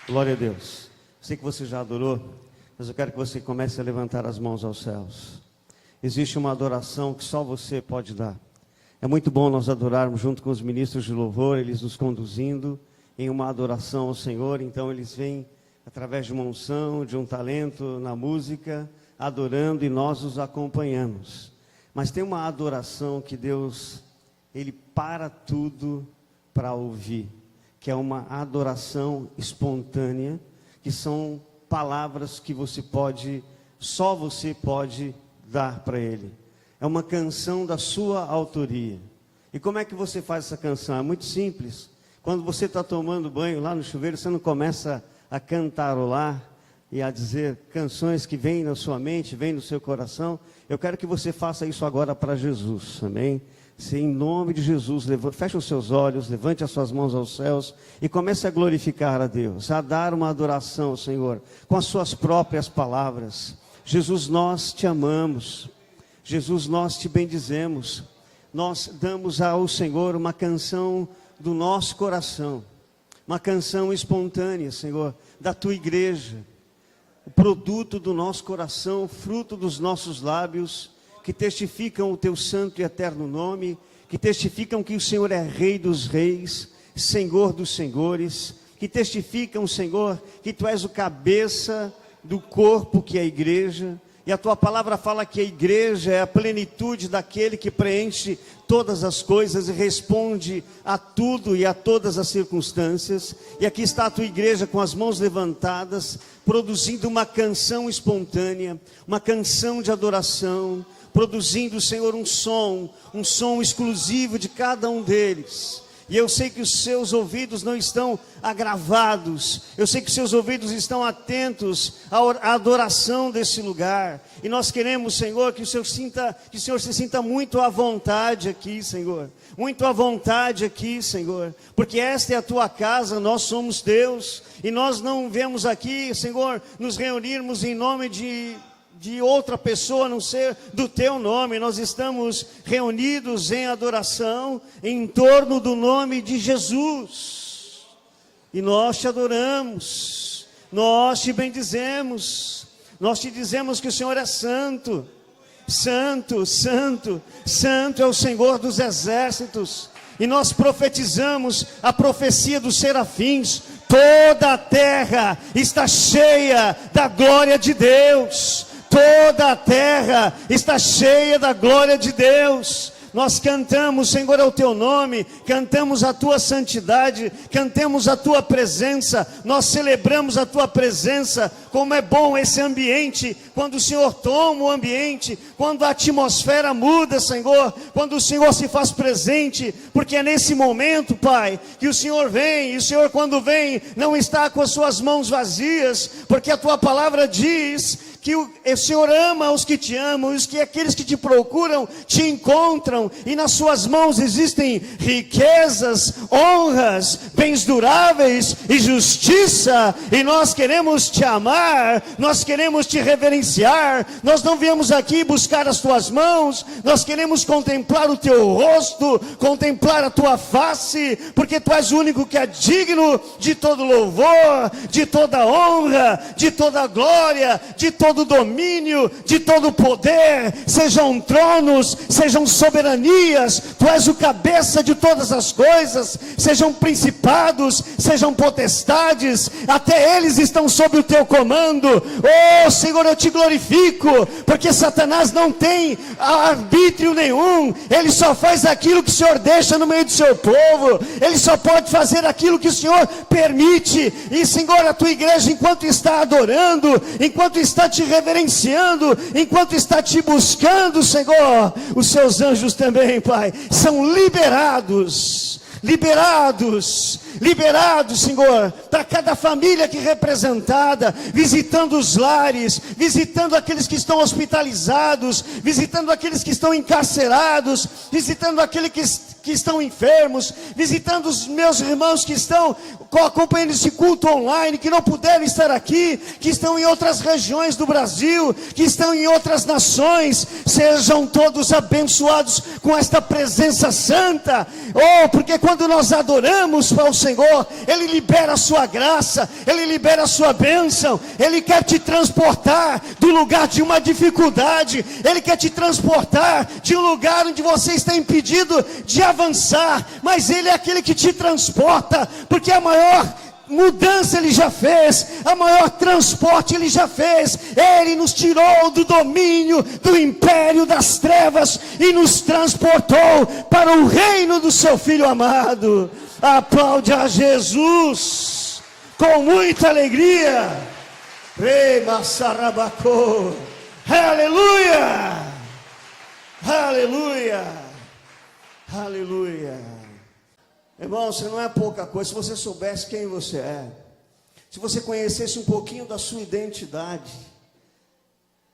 Glória a Deus. Sei que você já adorou, mas eu quero que você comece a levantar as mãos aos céus. Existe uma adoração que só você pode dar. É muito bom nós adorarmos junto com os ministros de louvor, eles nos conduzindo em uma adoração ao Senhor. Então eles vêm através de uma unção, de um talento na música, adorando, e nós os acompanhamos. Mas tem uma adoração que Deus, Ele para tudo para ouvir, que é uma adoração espontânea, que são palavras que só você pode dar para Ele. É uma canção da sua autoria. E como é que você faz essa canção? É muito simples. Quando você está tomando banho lá no chuveiro, você não começa a cantarolar e a dizer canções que vêm na sua mente, vêm no seu coração. Eu quero que você faça isso agora para Jesus, amém? Se em nome de Jesus, feche os seus olhos, levante as suas mãos aos céus e comece a glorificar a Deus, a dar uma adoração ao Senhor, com as suas próprias palavras. Jesus, nós te amamos. Jesus, nós te bendizemos. Nós damos ao Senhor uma canção do nosso coração, uma canção espontânea, Senhor, da tua igreja, o produto do nosso coração, fruto dos nossos lábios, que testificam o teu santo e eterno nome, que testificam que o Senhor é Rei dos reis, Senhor dos senhores, que testificam, Senhor, que tu és o cabeça do corpo que é a igreja. E a tua palavra fala que a igreja é a plenitude daquele que preenche todas as coisas e responde a tudo e a todas as circunstâncias. E aqui está a tua igreja com as mãos levantadas, produzindo uma canção espontânea, uma canção de adoração, produzindo, Senhor, um som exclusivo de cada um deles. E eu sei que os seus ouvidos não estão agravados, eu sei que os seus ouvidos estão atentos à adoração desse lugar. E nós queremos, Senhor, que o Senhor se sinta muito à vontade aqui, Senhor. Muito à vontade aqui, Senhor. Porque esta é a tua casa, nós somos teus. E nós não viemos aqui, Senhor, nos reunirmos em nome de outra pessoa, a não ser do teu nome. Nós estamos reunidos em adoração em torno do nome de Jesus, e nós te adoramos, nós te bendizemos, nós te dizemos que o Senhor é santo, santo, santo, santo é o Senhor dos exércitos. E nós profetizamos a profecia dos serafins: toda a terra está cheia da glória de Deus. Toda a terra está cheia da glória de Deus. Nós cantamos, Senhor, ao teu nome, cantamos a tua santidade, cantamos a tua presença, nós celebramos a tua presença. Como é bom esse ambiente, quando o Senhor toma o ambiente, quando a atmosfera muda, Senhor, quando o Senhor se faz presente, porque é nesse momento, Pai, que o Senhor vem. E o Senhor, quando vem, não está com as suas mãos vazias, porque a tua palavra diz que o Senhor ama os que te amam, e que aqueles que te procuram te encontram, e nas suas mãos existem riquezas, honras, bens duráveis e justiça. E nós queremos te amar, nós queremos te reverenciar. Nós não viemos aqui buscar as tuas mãos, nós queremos contemplar o teu rosto, contemplar a tua face, porque tu és o único que é digno de todo louvor, de toda honra, de toda glória, de todo domínio, de todo poder. Sejam tronos, sejam soberanias, tu és o cabeça de todas as coisas. Sejam principados, sejam potestades, até eles estão sob o teu comando. Oh Senhor, eu te glorifico, porque Satanás não tem arbítrio nenhum. Ele só faz aquilo que o Senhor deixa no meio do seu povo. Ele só pode fazer aquilo que o Senhor permite. E Senhor, a tua igreja, enquanto está adorando, enquanto está te reverenciando, enquanto está te buscando, Senhor, os seus anjos também, Pai, são liberados, Senhor, para cada família aqui representada, visitando os lares, visitando aqueles que estão hospitalizados, visitando aqueles que estão encarcerados, visitando aqueles que estão enfermos, visitando os meus irmãos que estão acompanhando esse culto online, que não puderam estar aqui, que estão em outras regiões do Brasil, que estão em outras nações. Sejam todos abençoados com esta presença santa. Oh, porque quando nós adoramos ao Senhor, Senhor, Ele libera a sua graça, Ele libera a sua bênção, Ele quer te transportar do lugar de uma dificuldade, Ele quer te transportar de um lugar onde você está impedido de avançar, mas Ele é aquele que te transporta, porque a maior mudança Ele já fez, a maior transporte Ele já fez. Ele nos tirou do domínio do império das trevas e nos transportou para o reino do seu Filho amado. Aplaude a Jesus com muita alegria. Rema sarabacô. Aleluia, aleluia, aleluia. Irmão, você não é pouca coisa. Se você soubesse quem você é, se você conhecesse um pouquinho da sua identidade,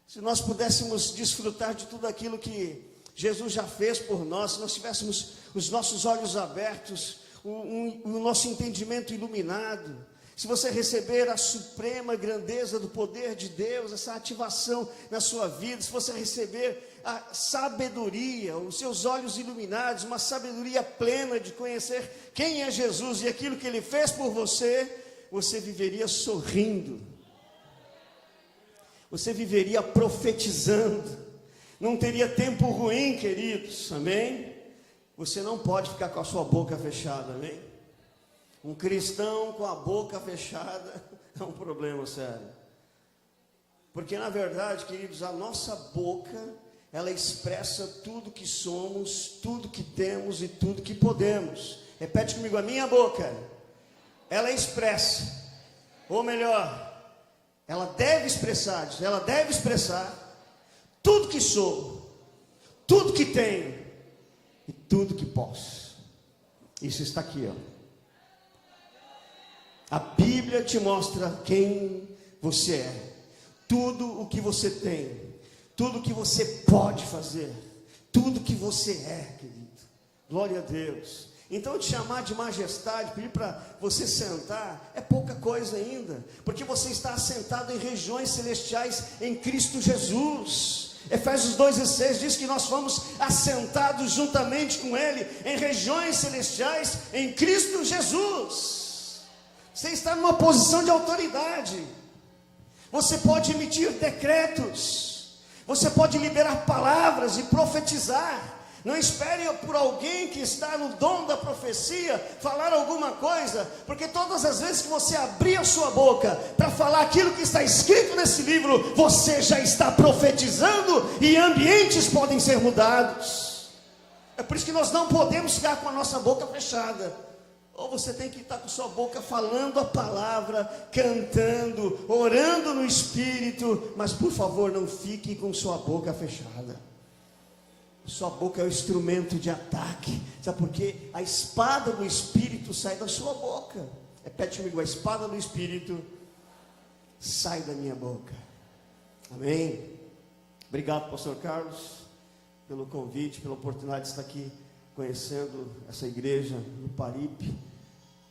se nós pudéssemos desfrutar de tudo aquilo que Jesus já fez por nós, se nós tivéssemos os nossos olhos abertos, o nosso entendimento iluminado, se você receber a suprema grandeza do poder de Deus, essa ativação na sua vida, se você receber a sabedoria, os seus olhos iluminados, uma sabedoria plena de conhecer quem é Jesus e aquilo que Ele fez por você, você viveria sorrindo, você viveria profetizando, não teria tempo ruim, queridos, amém? Você não pode ficar com a sua boca fechada, amém? Um cristão com a boca fechada é um problema sério. Porque na verdade, queridos, a nossa boca, ela expressa tudo que somos, tudo que temos e tudo que podemos. Repete comigo, a minha boca, ela expressa, ou melhor, ela deve expressar tudo que sou, tudo que tenho e tudo que posso. Isso está aqui, ó. A Bíblia te mostra quem você é, tudo o que você tem, tudo o que você pode fazer, tudo que você é, querido. Glória a Deus. Então te chamar de majestade, pedir para você sentar, é pouca coisa ainda, porque você está assentado em regiões celestiais em Cristo Jesus. Efésios 2:6 diz que nós fomos assentados juntamente com Ele em regiões celestiais em Cristo Jesus. Você está numa posição de autoridade. Você pode emitir decretos. Você pode liberar palavras e profetizar. Não espere por alguém que está no dom da profecia falar alguma coisa, porque todas as vezes que você abrir a sua boca para falar aquilo que está escrito nesse livro, você já está profetizando e ambientes podem ser mudados. É por isso que nós não podemos ficar com a nossa boca fechada. Ou você tem que estar com sua boca falando a palavra, cantando, orando no Espírito, mas por favor não fique com sua boca fechada. Sua boca é o instrumento de ataque. Sabe por quê? A espada do Espírito sai da sua boca. Repete comigo, a espada do Espírito sai da minha boca. Amém? Obrigado, pastor Carlos, pelo convite, pela oportunidade de estar aqui conhecendo essa igreja no Paripe.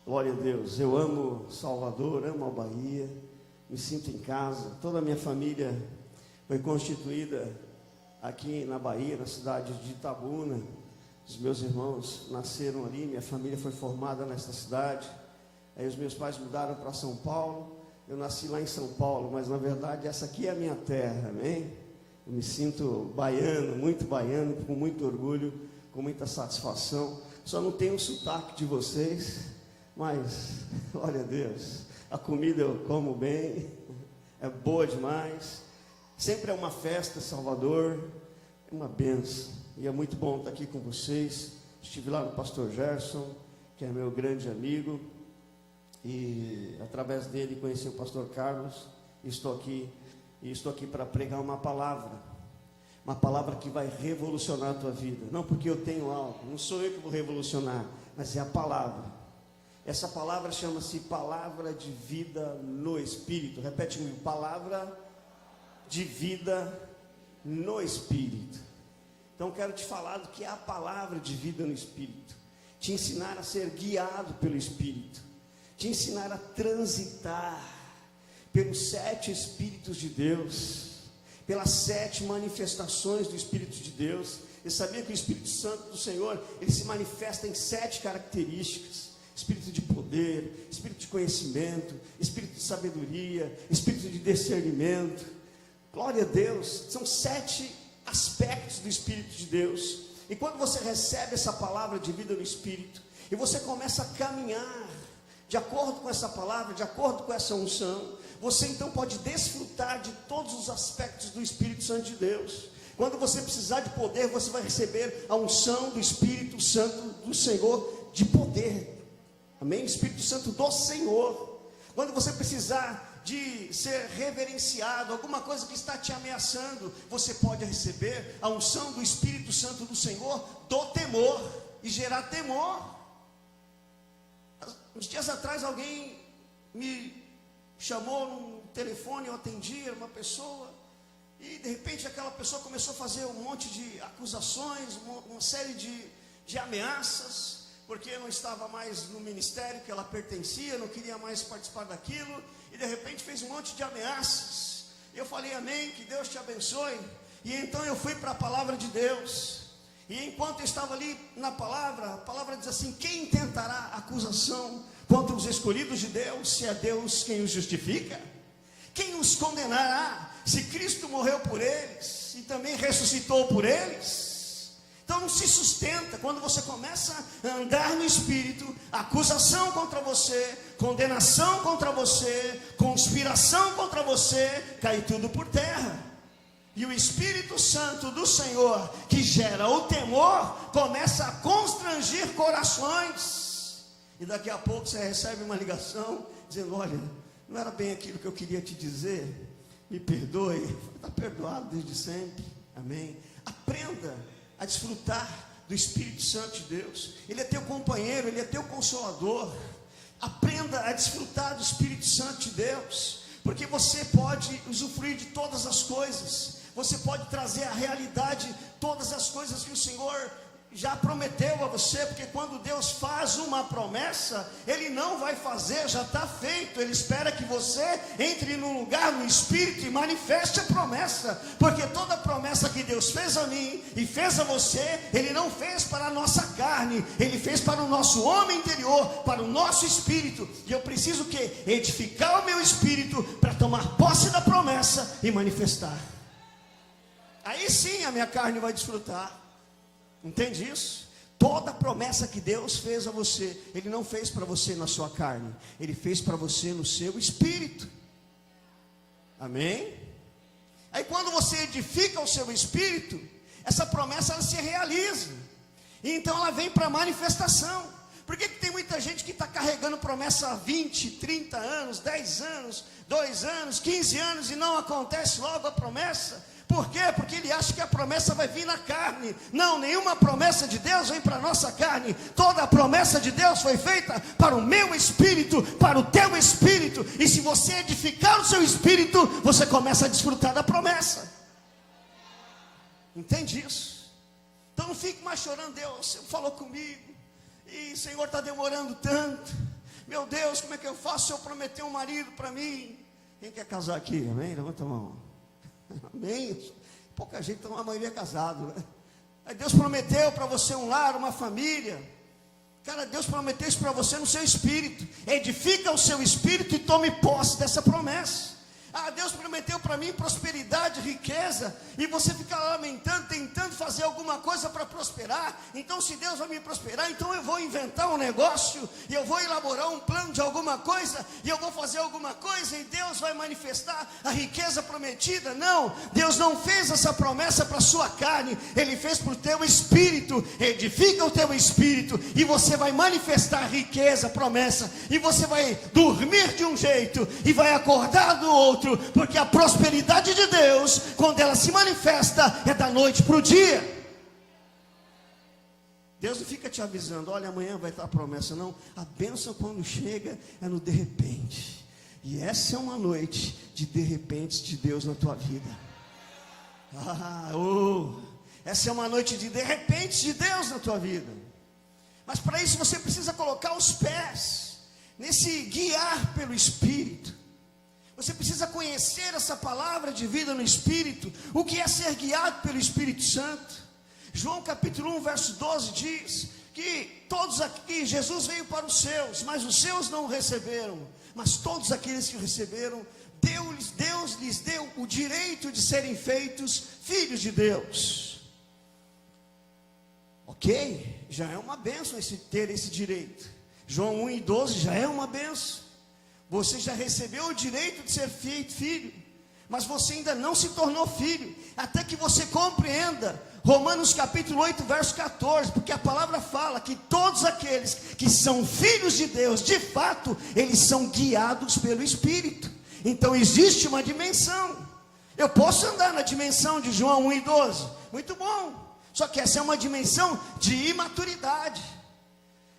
Glória a Deus. Eu amo Salvador, amo a Bahia, me sinto em casa. Toda a minha família foi constituída aqui na Bahia, na cidade de Itabuna. Os meus irmãos nasceram ali, minha família foi formada nessa cidade. Aí os meus pais mudaram para São Paulo. Eu nasci lá em São Paulo, mas na verdade essa aqui é a minha terra, amém? Eu me sinto baiano, com muito orgulho, com muita satisfação. Só não tenho o sotaque de vocês, mas glória a Deus, a comida eu como bem, é boa demais. Sempre é uma festa, Salvador, é uma benção, e é muito bom estar aqui com vocês. Estive lá no pastor Gerson, que é meu grande amigo, e através dele conheci o pastor Carlos, e estou aqui para pregar uma palavra que vai revolucionar a tua vida. Não porque eu tenho algo, não sou eu que vou revolucionar, mas é a palavra. Essa palavra chama-se palavra de vida no Espírito. Repete comigo, palavra de vida no Espírito. Então quero te falar do que é a palavra de vida no Espírito, te ensinar a ser guiado pelo Espírito, te ensinar a transitar pelos 7 Espíritos de Deus, pelas 7 manifestações do Espírito de Deus. Eu sabia que o Espírito Santo do Senhor, ele se manifesta em 7 características: espírito de poder, poder, espírito de conhecimento, espírito de sabedoria, espírito de discernimento. Glória a Deus. São 7 aspectos do Espírito de Deus. E quando você recebe essa palavra de vida no Espírito, e você começa a caminhar de acordo com essa palavra, de acordo com essa unção, você então pode desfrutar de todos os aspectos do Espírito Santo de Deus. Quando você precisar de poder, você vai receber a unção do Espírito Santo do Senhor de poder. Amém? Espírito Santo do Senhor. Quando você precisar de ser reverenciado, alguma coisa que está te ameaçando, você pode receber a unção do Espírito Santo do Senhor do temor e gerar temor. Uns dias atrás alguém me chamou no telefone, eu atendi, era uma pessoa, e de repente aquela pessoa começou a fazer um monte de acusações, uma série de ameaças, porque eu não estava mais no ministério que ela pertencia, não queria mais participar daquilo, e de repente fez um monte de ameaças. Eu falei amém, que Deus te abençoe. E então eu fui para a palavra de Deus, e enquanto eu estava ali na palavra, a palavra diz assim: quem intentará acusação contra os escolhidos de Deus, se é Deus quem os justifica? Quem os condenará, se Cristo morreu por eles e também ressuscitou por eles? Então não se sustenta. Quando você começa a andar no Espírito, acusação contra você, condenação contra você, conspiração contra você, cai tudo por terra. E o Espírito Santo do Senhor, que gera o temor, começa a constrangir corações. E daqui a pouco você recebe uma ligação dizendo: olha, não era bem aquilo que eu queria te dizer, me perdoe. Está perdoado desde sempre. Amém? Aprenda a desfrutar do Espírito Santo de Deus. Ele é teu companheiro, ele é teu consolador. Aprenda a desfrutar do Espírito Santo de Deus, porque você pode usufruir de todas as coisas. Você pode trazer à realidade todas as coisas que o Senhor já prometeu a você, porque quando Deus faz uma promessa, Ele não vai fazer, já está feito. Ele espera que você entre num lugar no Espírito e manifeste a promessa, porque toda promessa que Deus fez a mim e fez a você, Ele não fez para a nossa carne, Ele fez para o nosso homem interior, para o nosso espírito. E eu preciso o quê? Edificar o meu espírito para tomar posse da promessa e manifestar. Aí sim a minha carne vai desfrutar. Entende isso? Toda promessa que Deus fez a você, Ele não fez para você na sua carne, Ele fez para você no seu espírito. Amém? Aí quando você edifica o seu espírito, essa promessa ela se realiza. E então ela vem para manifestação. Por que tem muita gente que está carregando promessa há 20, 30 anos, 10 anos, 2 anos, 15 anos e não acontece logo a promessa? Por quê? Porque ele acha que a promessa vai vir na carne. Não, nenhuma promessa de Deus vem para a nossa carne. Toda a promessa de Deus foi feita para o meu espírito, para o teu espírito. E se você edificar o seu espírito, você começa a desfrutar da promessa. Entende isso? Então não fique mais chorando: Deus, Senhor falou comigo e o Senhor está demorando tanto. Meu Deus, como é que eu faço? O Senhor prometeu um marido para mim. Quem quer casar aqui? Amém? Levanta a mão. Amém? Pouca gente, então a maioria é casado, né? Aí Deus prometeu para você um lar, uma família. Cara, Deus prometeu isso para você no seu espírito. Edifica o seu espírito e tome posse dessa promessa. Ah, Deus prometeu para mim prosperidade, riqueza, e você fica lamentando, tentando fazer alguma coisa para prosperar. Então se Deus vai me prosperar, então eu vou inventar um negócio, e eu vou elaborar um plano de alguma coisa, e eu vou fazer alguma coisa, e Deus vai manifestar a riqueza prometida. Não, Deus não fez essa promessa para a sua carne, Ele fez para o teu espírito. Edifica o teu espírito, e você vai manifestar riqueza, promessa, e você vai dormir de um jeito, e vai acordar do outro. Porque a prosperidade de Deus, quando ela se manifesta, é da noite para o dia. Deus não fica te avisando: olha, amanhã vai estar a promessa. Não, a bênção quando chega é no de repente. E essa é uma noite de repente de Deus na tua vida. Essa é uma noite de repente de Deus na tua vida. Mas para isso você precisa colocar os pés nesse guiar pelo Espírito. Você precisa conhecer essa palavra de vida no Espírito. O que é ser guiado pelo Espírito Santo? João capítulo 1, verso 12 diz que todos aqui, Jesus veio para os seus, mas os seus não o receberam. Mas todos aqueles que o receberam, Deus lhes deu o direito de serem feitos filhos de Deus. Ok? Já é uma bênção ter esse direito. João 1:12 já é uma bênção. Você já recebeu o direito de ser feito filho, mas você ainda não se tornou filho, até que você compreenda Romanos capítulo 8, verso 14, porque a palavra fala que todos aqueles que são filhos de Deus, de fato, eles são guiados pelo Espírito. Então existe uma dimensão. Eu posso andar na dimensão de João 1:12, muito bom, só que essa é uma dimensão de imaturidade.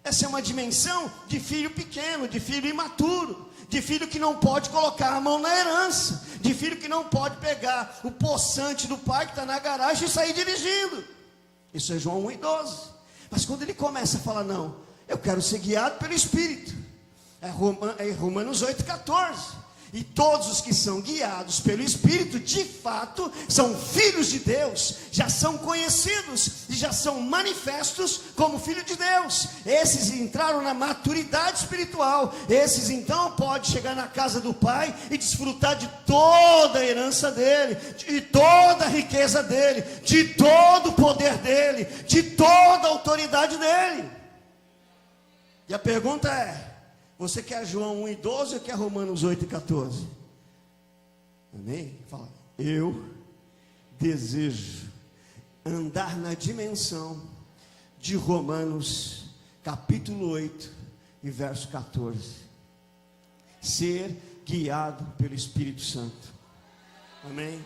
Essa é uma dimensão de filho pequeno, de filho imaturo, de filho que não pode colocar a mão na herança, de filho que não pode pegar o poçante do pai que está na garagem e sair dirigindo. Isso é João 1:12. Mas quando ele começa a falar, não, eu quero ser guiado pelo Espírito, é Romanos 8:14. E todos os que são guiados pelo Espírito, de fato, são filhos de Deus, já são conhecidos e já são manifestos como filho de Deus. Esses entraram na maturidade espiritual. Esses então podem chegar na casa do Pai e desfrutar de toda a herança dele, de toda a riqueza dele, de todo o poder dele, de toda a autoridade dele. E a pergunta é: você quer João 1:12 ou quer Romanos 8:14? Amém? Fala, eu desejo andar na dimensão de Romanos capítulo 8 e verso 14. Ser guiado pelo Espírito Santo. Amém?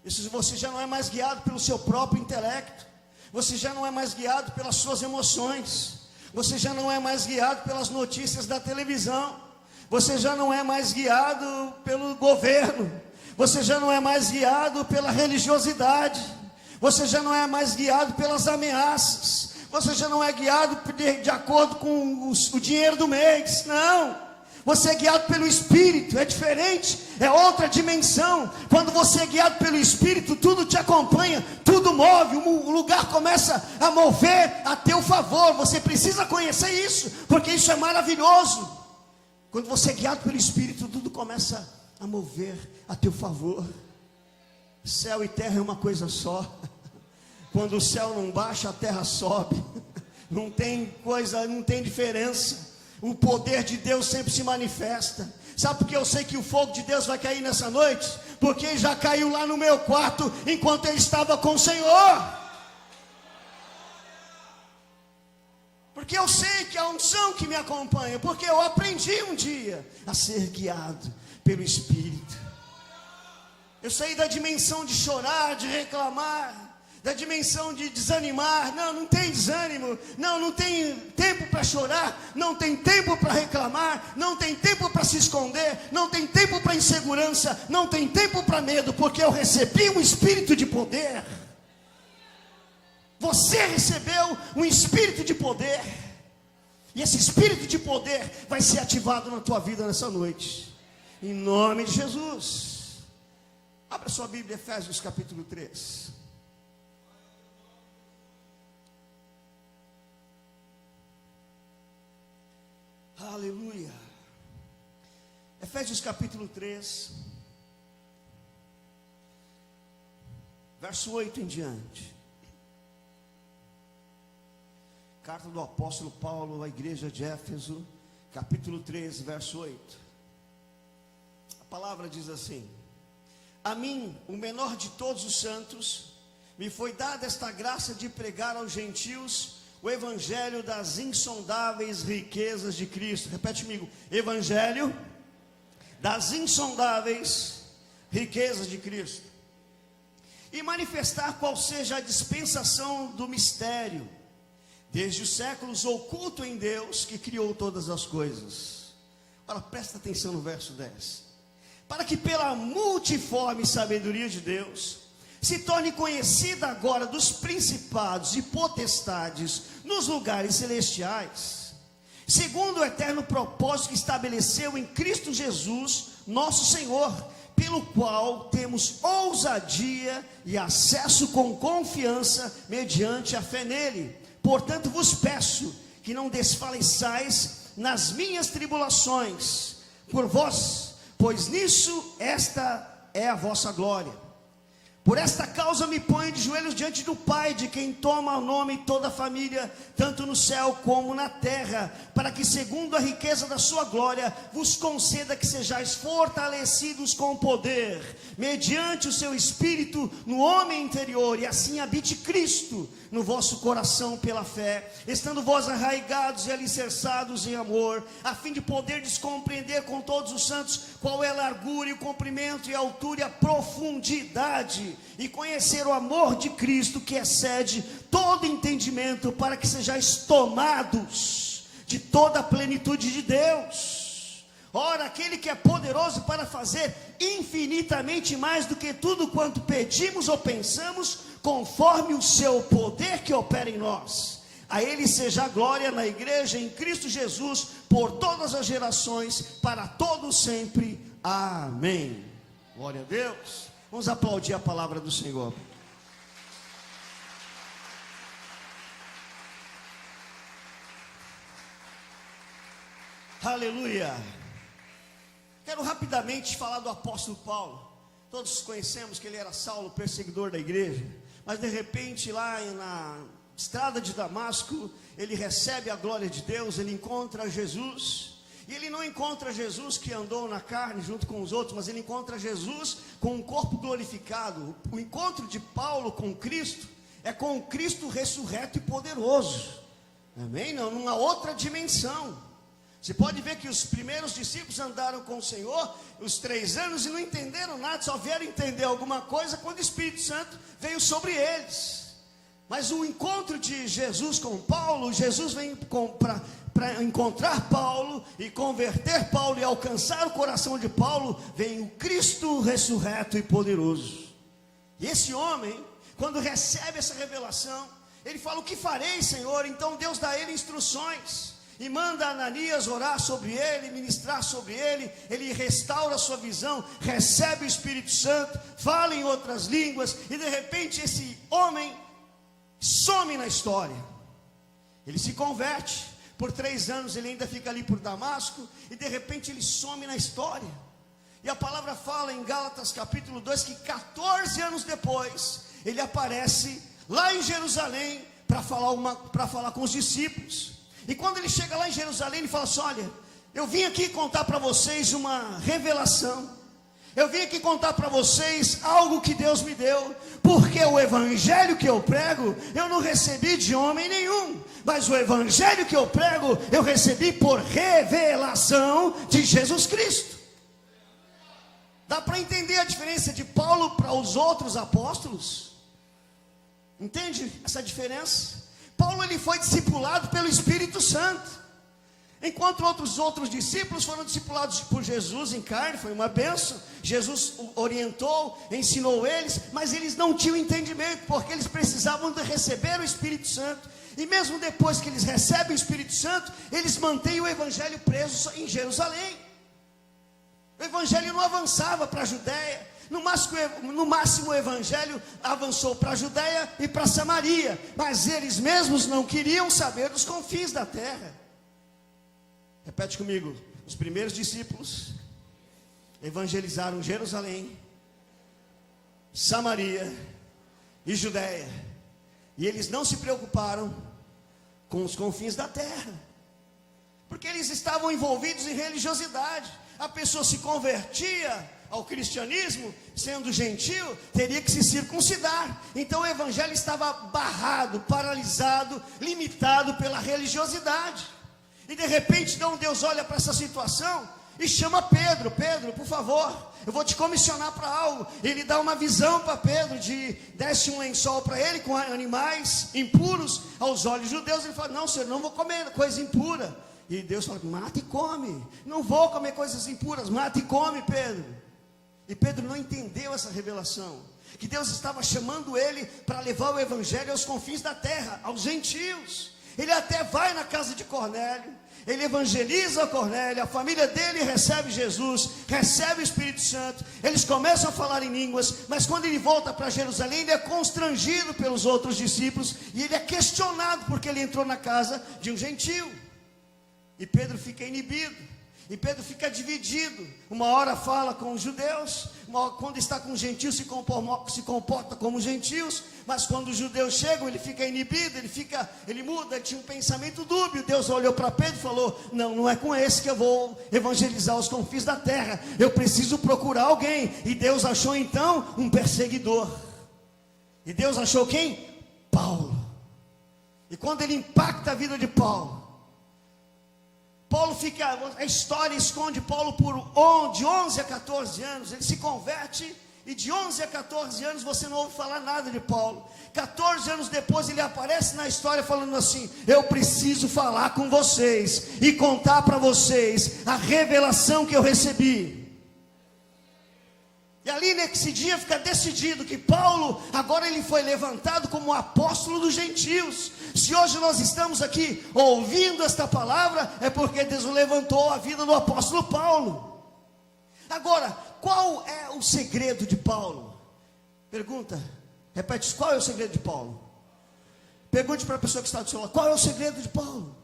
Isso, você já não é mais guiado pelo seu próprio intelecto. Você já não é mais guiado pelas suas emoções. Você já não é mais guiado pelas notícias da televisão. Você já não é mais guiado pelo governo. Você já não é mais guiado pela religiosidade. Você já não é mais guiado pelas ameaças. Você já não é guiado de acordo com o dinheiro do mês. Não. Você é guiado pelo Espírito, é diferente, é outra dimensão. Quando você é guiado pelo Espírito, tudo te acompanha, tudo move, o lugar começa a mover a teu favor. Você precisa conhecer isso, porque isso é maravilhoso. Quando você é guiado pelo Espírito, tudo começa a mover a teu favor. Céu e terra é uma coisa só. Quando o céu não baixa, a terra sobe. Não tem coisa, não tem diferença. O poder de Deus sempre se manifesta. Sabe por que eu sei que o fogo de Deus vai cair nessa noite? Porque já caiu lá no meu quarto enquanto eu estava com o Senhor. Porque eu sei que a unção que me acompanha, porque eu aprendi um dia a ser guiado pelo Espírito. Eu saí da dimensão de chorar, de reclamar, da dimensão de desanimar. Não tem desânimo. Não tem tempo para chorar. Não tem tempo para reclamar. Não tem tempo para se esconder. Não tem tempo para insegurança. Não tem tempo para medo, porque eu recebi um espírito de poder. Você recebeu um espírito de poder. E esse espírito de poder vai ser ativado na tua vida nessa noite, em nome de Jesus. Abra sua Bíblia, Efésios capítulo 3. Aleluia. Efésios capítulo 3, verso 8 em diante. Carta do apóstolo Paulo à igreja de Éfeso, capítulo 3, verso 8. A palavra diz assim: a mim, o menor de todos os santos, me foi dada esta graça de pregar aos gentios o evangelho das insondáveis riquezas de Cristo. Repete comigo: evangelho das insondáveis riquezas de Cristo, e manifestar qual seja a dispensação do mistério, desde os séculos oculto em Deus, que criou todas as coisas. Agora presta atenção no verso 10. Para que pela multiforme sabedoria de Deus se torne conhecida agora dos principados e potestades nos lugares celestiais, segundo o eterno propósito que estabeleceu em Cristo Jesus, nosso Senhor, pelo qual temos ousadia e acesso com confiança mediante a fé nele, Portanto vos peço que não desfaleçais nas minhas tribulações por vós, pois nisso esta é a vossa glória. Por esta causa me ponho de joelhos diante do Pai, de quem toma o nome toda a família, tanto no céu como na terra, para que segundo a riqueza da sua glória, vos conceda que sejais fortalecidos com poder, mediante o seu Espírito no homem interior, e assim habite Cristo no vosso coração pela fé, estando vós arraigados e alicerçados em amor, a fim de poderdes compreender com todos os santos qual é a largura e o comprimento e a altura e a profundidade, e conhecer o amor de Cristo que excede todo entendimento, para que sejais tomados de toda a plenitude de Deus. Ora, aquele que é poderoso para fazer infinitamente mais do que tudo quanto pedimos ou pensamos, conforme o seu poder que opera em nós. A ele seja a glória na igreja em Cristo Jesus, por todas as gerações, para todos sempre. Amém. Glória a Deus. Vamos aplaudir a palavra do Senhor. Aleluia. Quero rapidamente falar do apóstolo Paulo. Todos conhecemos que ele era Saulo, perseguidor da igreja. Mas de repente lá na estrada de Damasco, ele recebe a glória de Deus, ele encontra Jesus. E ele não encontra Jesus que andou na carne junto com os outros, mas ele encontra Jesus com um corpo glorificado. O encontro de Paulo com Cristo é com o Cristo ressurreto e poderoso. Amém? Não, numa outra dimensão. Você pode ver que os primeiros discípulos andaram com o Senhor os 3 anos e não entenderam nada, só vieram entender alguma coisa quando o Espírito Santo veio sobre eles. Mas o encontro de Jesus com Paulo, Jesus vem para encontrar Paulo e converter Paulo e alcançar o coração de Paulo, vem o Cristo ressurreto e poderoso. E esse homem, quando recebe essa revelação, ele fala: o que farei, Senhor? Então Deus dá a ele instruções e manda Ananias orar sobre ele, ministrar sobre ele. Ele restaura a sua visão, recebe o Espírito Santo, fala em outras línguas, e de repente esse homem some na história. Ele se converte. Por 3 anos ele ainda fica ali por Damasco, e de repente ele some na história. E a palavra fala em Gálatas capítulo 2 que 14 anos depois ele aparece lá em Jerusalém para falar com os discípulos. E quando ele chega lá em Jerusalém, ele fala assim: olha, eu vim aqui contar para vocês uma revelação. Eu vim aqui contar para vocês algo que Deus me deu, porque o evangelho que eu prego, eu não recebi de homem nenhum, mas o evangelho que eu prego, eu recebi por revelação de Jesus Cristo. Dá para entender a diferença de Paulo para os outros apóstolos? Entende essa diferença? Paulo, ele foi discipulado pelo Espírito Santo, enquanto outros discípulos foram discipulados por Jesus em carne. Foi uma bênção. Jesus orientou, ensinou eles, mas eles não tinham entendimento, porque eles precisavam de receber o Espírito Santo. E mesmo depois que eles recebem o Espírito Santo, eles mantêm o evangelho preso em Jerusalém. O evangelho não avançava para a Judéia. No máximo o evangelho avançou para a Judéia e para Samaria, mas eles mesmos não queriam saber dos confins da terra. Repete comigo: os primeiros discípulos evangelizaram Jerusalém, Samaria e Judéia, e eles não se preocuparam com os confins da terra, porque eles estavam envolvidos em religiosidade. A pessoa se convertia ao cristianismo, sendo gentil, teria que se circuncidar. Então o evangelho estava barrado, paralisado, limitado pela religiosidade. E de repente, então, Deus olha para essa situação e chama Pedro: Pedro, por favor, eu vou te comissionar para algo. Ele dá uma visão para Pedro, desce um lençol para ele com animais impuros aos olhos judeus. Ele fala: não, Senhor, não vou comer coisa impura. E Deus fala: mata e come. Não vou comer coisas impuras, mata e come, Pedro. E Pedro não entendeu essa revelação, que Deus estava chamando ele para levar o evangelho aos confins da terra, aos gentios. Ele até vai na casa de Cornélio, Ele evangeliza a Cornélio, a família dele recebe Jesus, recebe o Espírito Santo, eles começam a falar em línguas, mas quando ele volta para Jerusalém, ele é constrangido pelos outros discípulos, e ele é questionado porque ele entrou na casa de um gentio, e Pedro fica inibido, e Pedro fica dividido, uma hora fala com os judeus, quando está com os gentios se comporta como os gentios, mas quando os judeus chegam ele fica inibido, ele muda, ele tinha um pensamento dúbio. Deus olhou para Pedro e falou, não é com esse que eu vou evangelizar os confins da terra, eu preciso procurar alguém, e Deus achou então um perseguidor, e Deus achou quem? Paulo, e quando ele impacta a vida de Paulo fica, a história esconde Paulo de 11 a 14 anos, ele se converte, e de 11 a 14 anos você não ouve falar nada de Paulo. 14 anos depois ele aparece na história falando assim, eu preciso falar com vocês, e contar para vocês a revelação que eu recebi. E ali nesse dia fica decidido que Paulo, agora ele foi levantado como apóstolo dos gentios. Se hoje nós estamos aqui ouvindo esta palavra, é porque Deus levantou a vida do apóstolo Paulo. Agora, qual é o segredo de Paulo? Pergunta, repete, qual é o segredo de Paulo? Pergunte para a pessoa que está do seu lado, qual é o segredo de Paulo?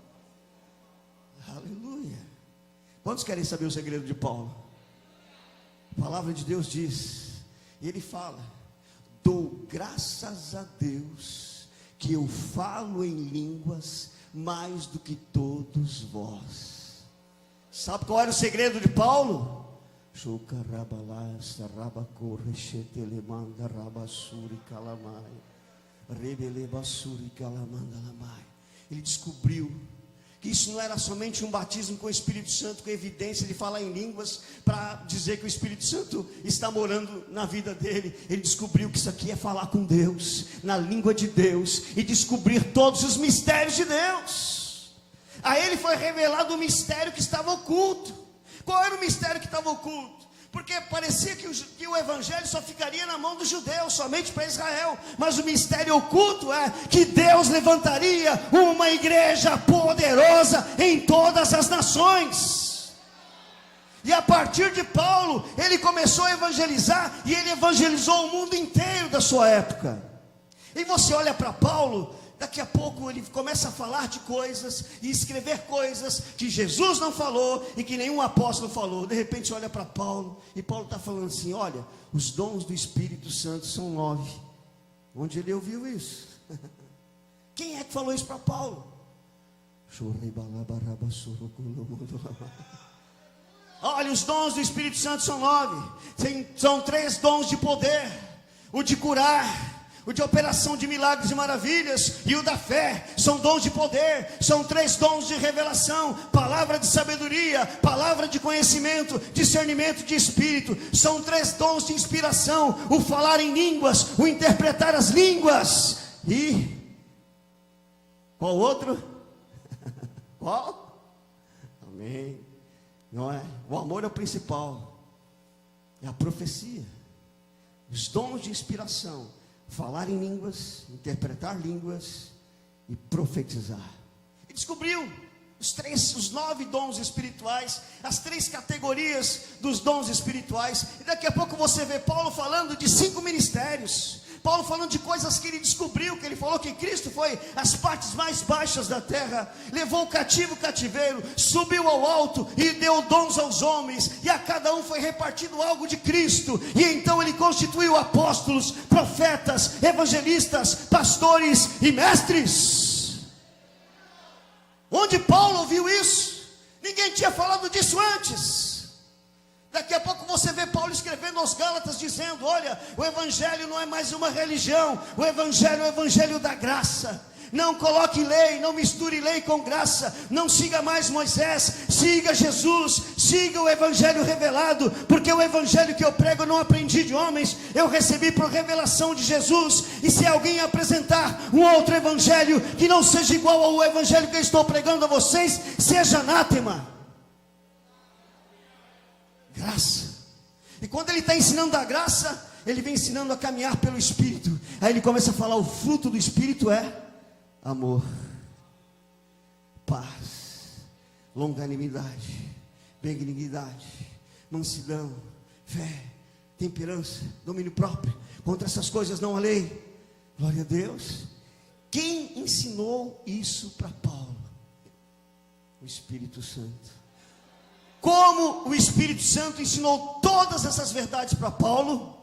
Aleluia. Quantos querem saber o segredo de Paulo? A palavra de Deus diz, e ele fala, dou graças a Deus, que eu falo em línguas mais do que todos vós. Sabe qual era o segredo de Paulo? Ele descobriu que isso não era somente um batismo com o Espírito Santo, com evidência de falar em línguas, para dizer que o Espírito Santo está morando na vida dele. Ele descobriu que isso aqui é falar com Deus, na língua de Deus, e descobrir todos os mistérios de Deus. A ele foi revelado o mistério que estava oculto. Qual era o mistério que estava oculto? Porque parecia que o evangelho só ficaria na mão dos judeus, somente para Israel. Mas o mistério oculto é que Deus levantaria uma igreja poderosa em todas as nações. E a partir de Paulo, ele começou a evangelizar, e ele evangelizou o mundo inteiro da sua época. E você olha para Paulo, daqui a pouco ele começa a falar de coisas e escrever coisas que Jesus não falou e que nenhum apóstolo falou. De repente você olha para Paulo, e Paulo está falando assim, olha, os dons do Espírito Santo são 9. Onde ele ouviu isso? Quem é que falou isso para Paulo? Olha, os dons do Espírito Santo são 9. São 3 dons de poder: o de curar, o de operação de milagres e maravilhas, e o da fé. São dons de poder. São 3 dons de revelação: palavra de sabedoria, palavra de conhecimento, discernimento de espírito. São 3 dons de inspiração: o falar em línguas, o interpretar as línguas. E qual outro? Qual? Amém. Não é? O amor é o principal. É a profecia. Os dons de inspiração: falar em línguas, interpretar línguas e profetizar. E descobriu os 9 dons espirituais, as 3 categorias dos dons espirituais. E daqui a pouco você vê Paulo falando de 5 ministérios. Paulo falando de coisas que ele descobriu, que ele falou que Cristo foi às partes mais baixas da terra, levou o cativo o cativeiro, subiu ao alto e deu dons aos homens, e a cada um foi repartido algo de Cristo. E então ele constituiu apóstolos, profetas, evangelistas, pastores e mestres. Onde Paulo ouviu isso? Ninguém tinha falado disso antes. Daqui a pouco você vê Paulo escrevendo aos Gálatas dizendo: olha, o evangelho não é mais uma religião, o evangelho é o evangelho da graça. Não coloque lei, não misture lei com graça. Não siga mais Moisés, siga Jesus, siga o evangelho revelado. Porque o evangelho que eu prego eu não aprendi de homens, eu recebi por revelação de Jesus. E se alguém apresentar um outro evangelho que não seja igual ao evangelho que eu estou pregando a vocês, seja anátema. Graça. E quando ele está ensinando a graça, ele vem ensinando a caminhar pelo Espírito. Aí ele começa a falar: o fruto do Espírito é amor, paz. longanimidade, benignidade, mansidão, fé, temperança, domínio próprio. Contra essas coisas não há lei. Glória a Deus. Quem ensinou isso para Paulo? O Espírito Santo. Como o Espírito Santo ensinou todas essas verdades para Paulo?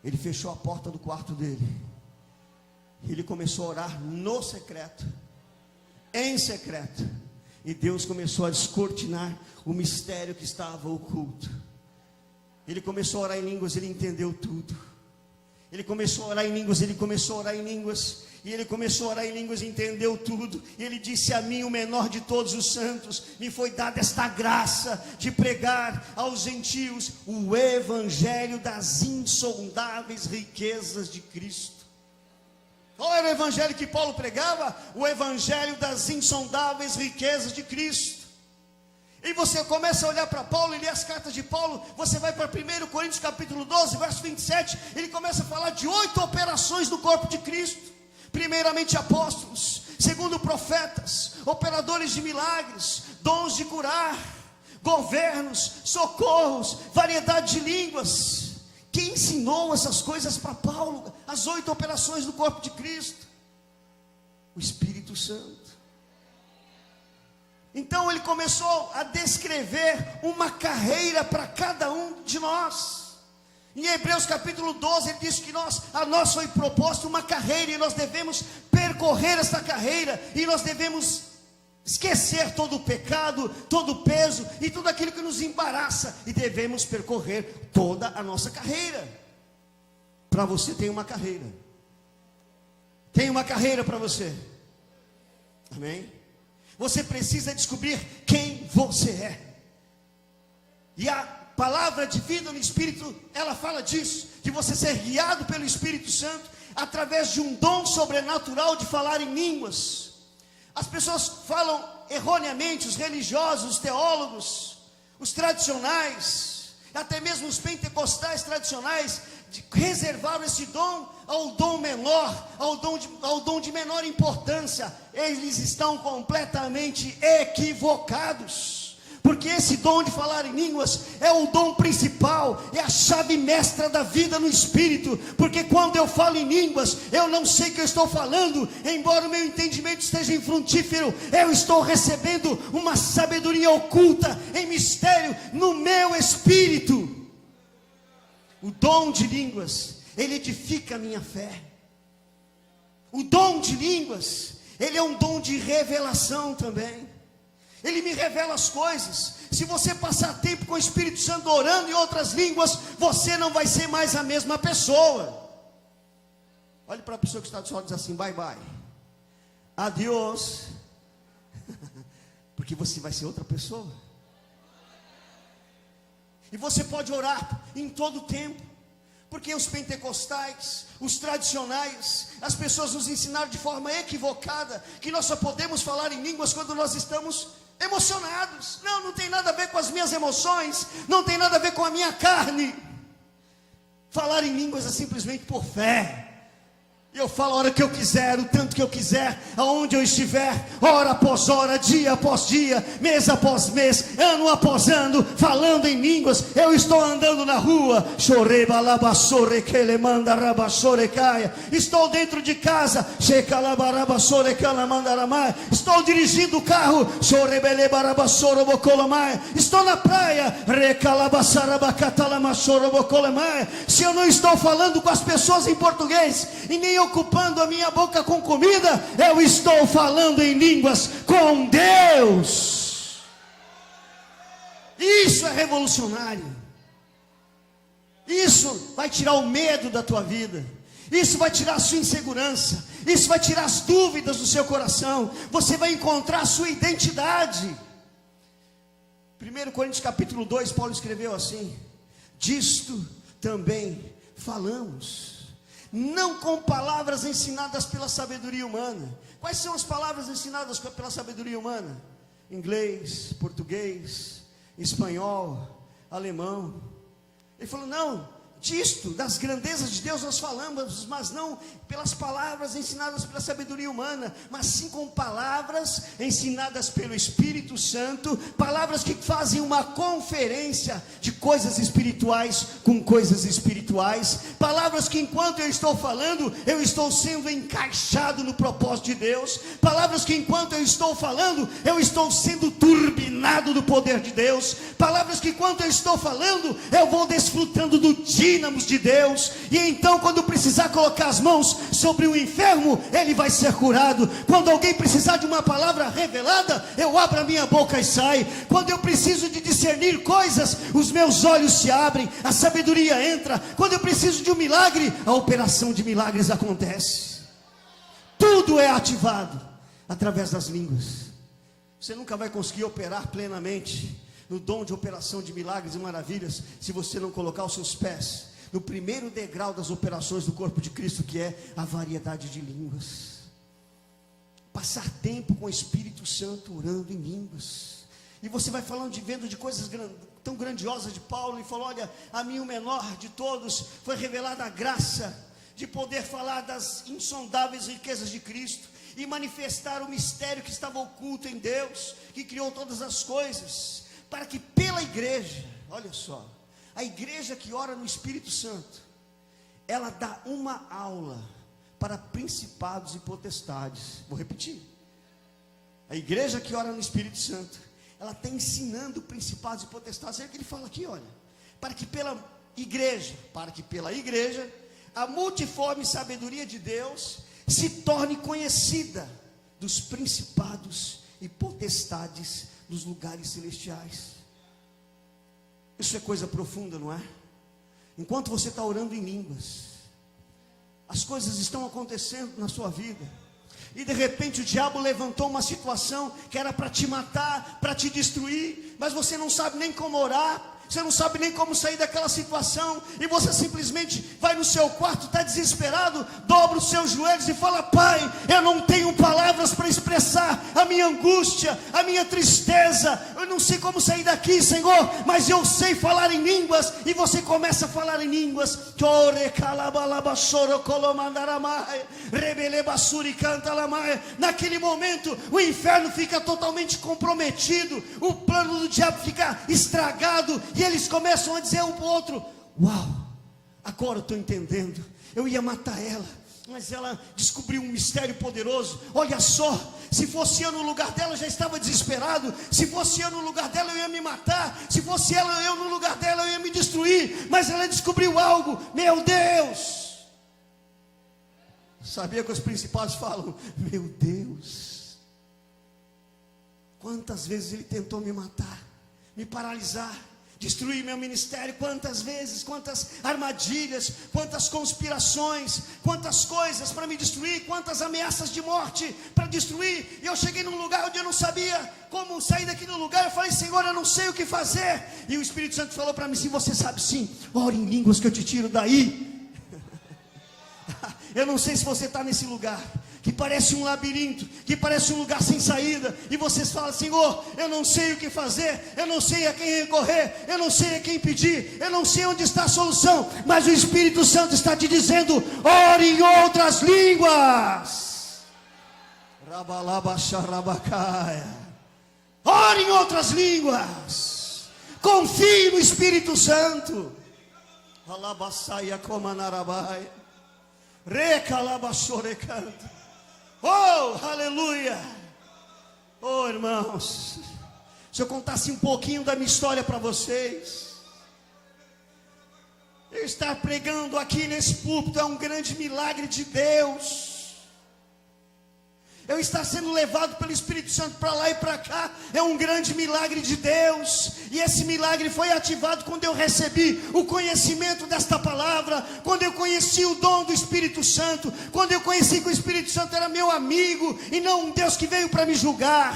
Ele fechou a porta do quarto dele. Ele começou a orar no secreto, em secreto. E Deus começou a descortinar o mistério que estava oculto. Ele começou a orar em línguas, ele entendeu tudo. Ele começou a orar em línguas, ele começou a orar em línguas. E ele começou a orar em línguas e entendeu tudo. E ele disse: a mim, o menor de todos os santos, me foi dada esta graça de pregar aos gentios o evangelho das insondáveis riquezas de Cristo. Qual era o evangelho que Paulo pregava? O evangelho das insondáveis riquezas de Cristo. E você começa a olhar para Paulo e ler as cartas de Paulo. Você vai para 1 Coríntios capítulo 12, verso 27. Ele começa a falar de 8 operações do corpo de Cristo. Primeiramente apóstolos, segundo profetas, operadores de milagres, dons de curar, governos, socorros, variedade de línguas. Quem ensinou essas coisas para Paulo? As 8 operações do corpo de Cristo? O Espírito Santo. Então ele começou a descrever uma carreira para cada um de nós. Em Hebreus capítulo 12, ele diz que a nós foi proposta uma carreira, e nós devemos percorrer essa carreira, e nós devemos esquecer todo o pecado, todo o peso, e tudo aquilo que nos embaraça, e devemos percorrer toda a nossa carreira. Para você tem uma carreira. Tem uma carreira para você. Amém? Você precisa descobrir quem você é. E a palavra de vida no Espírito, ela fala disso, de você ser guiado pelo Espírito Santo, através de um dom sobrenatural de falar em línguas. As pessoas falam erroneamente, os religiosos, os teólogos, os tradicionais, até mesmo os pentecostais tradicionais, reservaram esse dom ao dom menor, ao dom de menor importância. Eles estão completamente equivocados. Porque esse dom de falar em línguas é o dom principal, é a chave mestra da vida no Espírito. Porque quando eu falo em línguas, eu não sei o que eu estou falando, embora o meu entendimento esteja infrutífero, eu estou recebendo uma sabedoria oculta, em mistério, no meu espírito. O dom de línguas, ele edifica a minha fé. O dom de línguas, ele é um dom de revelação também. Ele me revela as coisas. Se você passar tempo com o Espírito Santo orando em outras línguas, você não vai ser mais a mesma pessoa. Olhe para a pessoa que está do seu lado e diz assim: bye bye, adiós. Porque você vai ser outra pessoa. E você pode orar em todo o tempo. Porque os pentecostais, os tradicionais, as pessoas nos ensinaram de forma equivocada que nós só podemos falar em línguas quando nós estamos emocionados. Não tem nada a ver com as minhas emoções, não tem nada a ver com a minha carne. Falar em línguas é simplesmente por fé. Eu falo a hora que eu quiser, o tanto que eu quiser, aonde eu estiver, hora após hora, dia após dia, mês após mês, ano após ano, falando em línguas. Eu estou andando na rua, estou dentro de casa, estou dirigindo o carro, estou na praia, se eu não estou falando com as pessoas em português, e nem ocupando a minha boca com comida, eu estou falando em línguas com Deus. Isso é revolucionário. Isso vai tirar o medo da tua vida. Isso vai tirar a sua insegurança. Isso vai tirar as dúvidas do seu coração. Você vai encontrar a sua identidade. 1 Coríntios capítulo 2, Paulo escreveu assim: disto também falamos, não com palavras ensinadas pela sabedoria humana. Quais são as palavras ensinadas pela sabedoria humana? Inglês, português, espanhol, alemão. Ele falou: não, disto, das grandezas de Deus nós falamos, mas não pelas palavras ensinadas pela sabedoria humana, mas sim com palavras ensinadas pelo Espírito Santo, palavras que fazem uma conferência de coisas espirituais com coisas espirituais, palavras que enquanto eu estou falando, eu estou sendo encaixado no propósito de Deus, palavras que enquanto eu estou falando, eu estou sendo turbinado do poder de Deus, palavras que enquanto eu estou falando, eu vou desfrutando do dínamos de Deus, e então quando precisar colocar as mãos sobre o enfermo, ele vai ser curado. Quando alguém precisar de uma palavra revelada, eu abro a minha boca e sai. Quando eu preciso de discernir coisas, os meus olhos se abrem, a sabedoria entra. Quando eu preciso de um milagre, a operação de milagres acontece. Tudo é ativado através das línguas. Você nunca vai conseguir operar plenamente no dom de operação de milagres e maravilhas, se você não colocar os seus pés no primeiro degrau das operações do corpo de Cristo, que é a variedade de línguas. Passar tempo com o Espírito Santo orando em línguas. E você vai falando vendo de coisas tão grandiosas de Paulo, e falou: olha, a mim o menor de todos foi revelada a graça de poder falar das insondáveis riquezas de Cristo e manifestar o mistério que estava oculto em Deus, que criou todas as coisas, para que pela igreja, olha só, a igreja que ora no Espírito Santo, ela dá uma aula para principados e potestades. Vou repetir: a igreja que ora no Espírito Santo, ela está ensinando principados e potestades. É o que ele fala aqui, olha, para que pela igreja, a multiforme sabedoria de Deus se torne conhecida dos principados e potestades dos lugares celestiais. Isso é coisa profunda, não é? Enquanto você está orando em línguas, as coisas estão acontecendo na sua vida, e de repente o diabo levantou uma situação que era para te matar, para te destruir, mas você não sabe nem como orar, você não sabe nem como sair daquela situação, e você simplesmente vai no seu quarto, está desesperado, dobra os seus joelhos e fala: Pai, eu não tenho palavras para expressar a minha angústia, a minha tristeza, eu não sei como sair daqui, Senhor, mas eu sei falar em línguas. E você começa a falar em línguas, naquele momento o inferno fica totalmente comprometido, o plano do diabo fica estragado, e eles começam a dizer um para o outro: uau, agora eu estou entendendo, eu ia matar ela, mas ela descobriu um mistério poderoso. Olha só, se fosse eu no lugar dela, eu já estava desesperado. Se fosse eu no lugar dela, eu ia me matar. Se fosse eu no lugar dela, eu ia me destruir. Mas ela descobriu algo, meu Deus. Sabia que os principados falam: meu Deus, quantas vezes ele tentou me matar, me paralisar, destruir meu ministério, quantas vezes, quantas armadilhas, quantas conspirações, quantas coisas para me destruir, quantas ameaças de morte para destruir. E eu cheguei num lugar onde eu não sabia como sair daquele lugar. Eu falei: Senhor, eu não sei o que fazer. E o Espírito Santo falou para mim: sim, você sabe sim, ore em línguas que eu te tiro daí. Eu não sei se você está nesse lugar que parece um labirinto, que parece um lugar sem saída, e você fala: Senhor, eu não sei o que fazer, eu não sei a quem recorrer, eu não sei a quem pedir, eu não sei onde está a solução, mas o Espírito Santo está te dizendo: ore em outras línguas. Ore em outras línguas, confie no Espírito Santo. Oh, aleluia. Oh, irmãos, se eu contasse um pouquinho da minha história para vocês, eu estar pregando aqui nesse púlpito é um grande milagre de Deus. Eu estar sendo levado pelo Espírito Santo para lá e para cá é um grande milagre de Deus. E esse milagre foi ativado quando eu recebi o conhecimento desta palavra, quando eu conheci o dom do Espírito Santo, quando eu conheci que o Espírito Santo era meu amigo e não um Deus que veio para me julgar.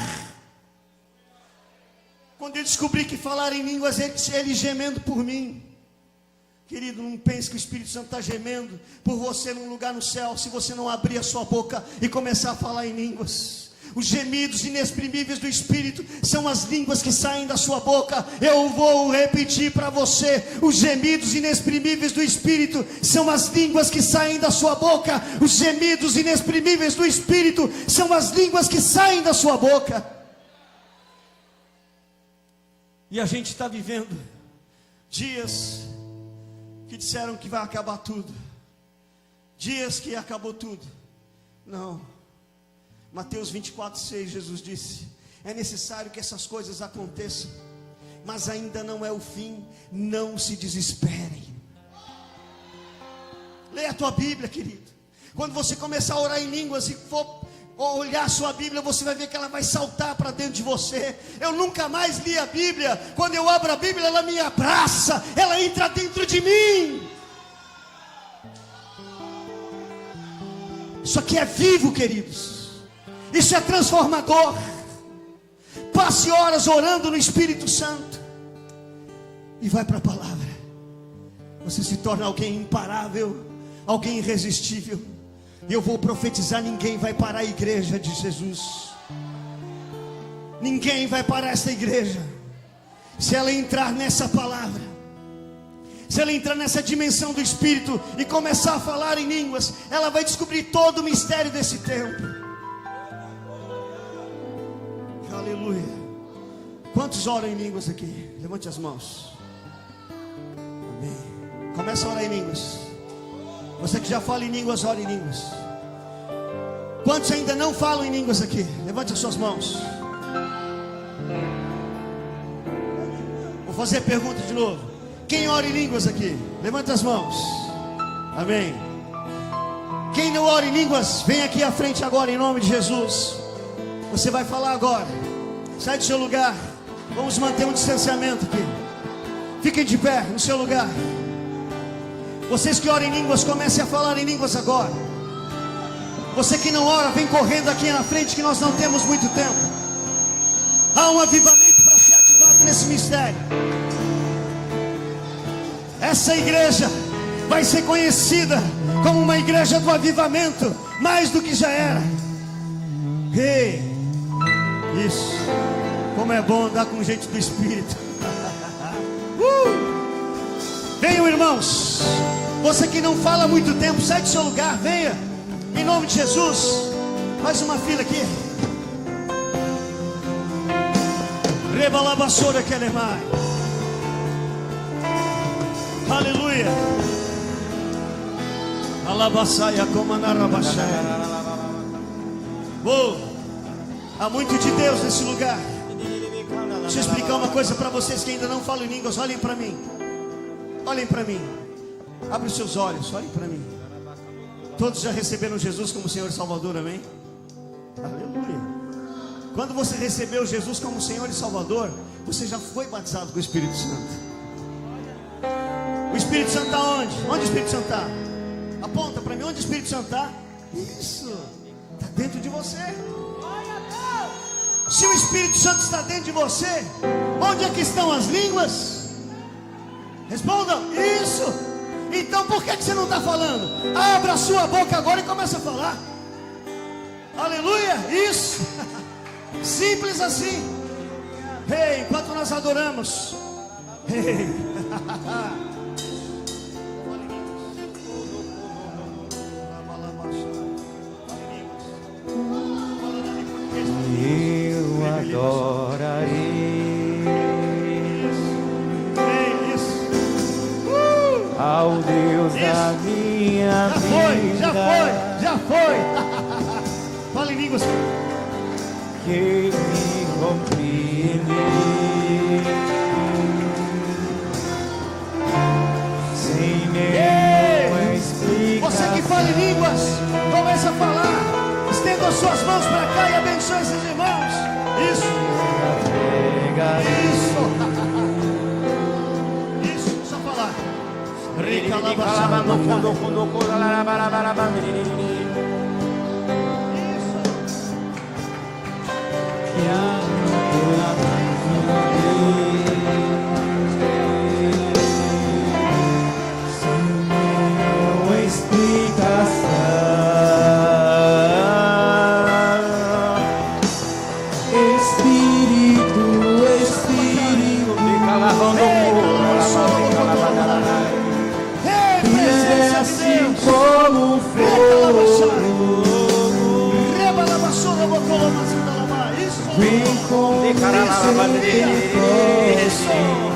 Quando eu descobri que falar em línguas, ele gemendo por mim. Querido, não pense que o Espírito Santo está gemendo por você num lugar no céu, se você não abrir a sua boca e começar a falar em línguas. Os gemidos inexprimíveis do Espírito são as línguas que saem da sua boca. Eu vou repetir para você: os gemidos inexprimíveis do Espírito são as línguas que saem da sua boca. Os gemidos inexprimíveis do Espírito são as línguas que saem da sua boca. E a gente está vivendo dias que disseram que vai acabar tudo, dias que acabou tudo. Não. Mateus 24:6, Jesus disse: é necessário que essas coisas aconteçam, mas ainda não é o fim. Não se desesperem. Leia a tua Bíblia, querido. Quando você começar a orar em línguas e for olhar a sua Bíblia, você vai ver que ela vai saltar para dentro de você. Eu nunca mais li a Bíblia. Quando eu abro a Bíblia, ela me abraça, ela entra dentro de mim. Isso aqui é vivo, queridos. Isso é transformador. Passe horas orando no Espírito Santo e vai para a palavra. Você se torna alguém imparável, alguém irresistível. E eu vou profetizar: ninguém vai parar a igreja de Jesus. Ninguém vai parar essa igreja se ela entrar nessa palavra, se ela entrar nessa dimensão do Espírito e começar a falar em línguas. Ela vai descobrir todo o mistério desse tempo. Aleluia. Quantos oram em línguas aqui? Levante as mãos. Amém. Começa a orar em línguas. Você que já fala em línguas, ora em línguas. Quantos ainda não falam em línguas aqui? Levante as suas mãos. Vou fazer a pergunta de novo. Quem ora em línguas aqui? Levante as mãos. Amém. Quem não ora em línguas, vem aqui à frente agora, em nome de Jesus. Você vai falar agora. Sai do seu lugar. Vamos manter um distanciamento aqui. Fiquem de pé no seu lugar. Vocês que oram em línguas, comecem a falar em línguas agora. Você que não ora, vem correndo aqui na frente, que nós não temos muito tempo. Há um avivamento para ser ativado nesse mistério. Essa igreja vai ser conhecida como uma igreja do avivamento, mais do que já era. Ei, isso. Como é bom andar com gente do Espírito. Venham, irmãos. Você que não fala há muito tempo, sai do seu lugar, venha. Em nome de Jesus. Mais uma fila aqui. Rebalabassora que é mais. Aleluia. Alabassaia comanarabassaia. Há muito de Deus nesse lugar. Deixa eu explicar uma coisa para vocês que ainda não falam em línguas. Olhem para mim. Olhem para mim. Abre os seus olhos, olhem para mim. Todos já receberam Jesus como Senhor e Salvador, amém? Aleluia. Quando você recebeu Jesus como Senhor e Salvador, você já foi batizado com o Espírito Santo. O Espírito Santo está onde? Onde o Espírito Santo está? Aponta para mim, onde o Espírito Santo está? Isso, está dentro de você. Se o Espírito Santo está dentro de você, onde é que estão as línguas? Respondam, isso. Então por que você não está falando? Abra a sua boca agora e começa a falar. Aleluia, isso. Simples assim. Ei, enquanto nós adoramos. Ei. Eu adorarei ao Deus da minha vida. Já foi. Fala em línguas. Que me compreende sem nenhuma explicação. Você que fala em línguas, começa a falar. Estenda as suas mãos para cá e abençoe esses irmãos. Isso. Isso, só falar. Isso.